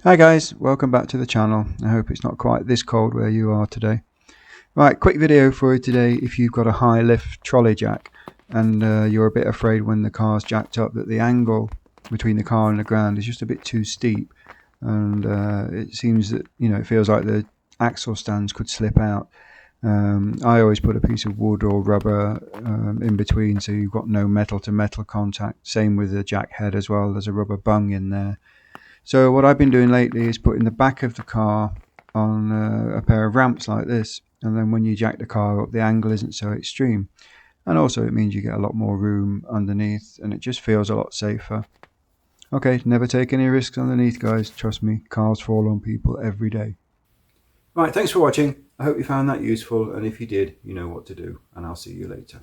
Hi guys, welcome back to the channel. I hope it's not quite this cold where you are today. Right, quick video for you today if you've got a high lift trolley jack and you're a bit afraid when the car's jacked up that the angle between the car and the ground is just a bit too steep, and it seems that it feels like the axle stands could slip out. I always put a piece of wood or rubber in between so you've got no metal to metal contact. Same with the jack head as well, there's a rubber bung in there. So what I've been doing lately is putting the back of the car on a pair of ramps like this, and then when you jack the car up, the angle isn't so extreme, and also it means you get a lot more room underneath and it just feels a lot safer. Okay, never take any risks underneath, guys. Trust me, cars fall on people every day. Right, thanks for watching. I hope you found that useful, and if you did, you know what to do, and I'll see you later.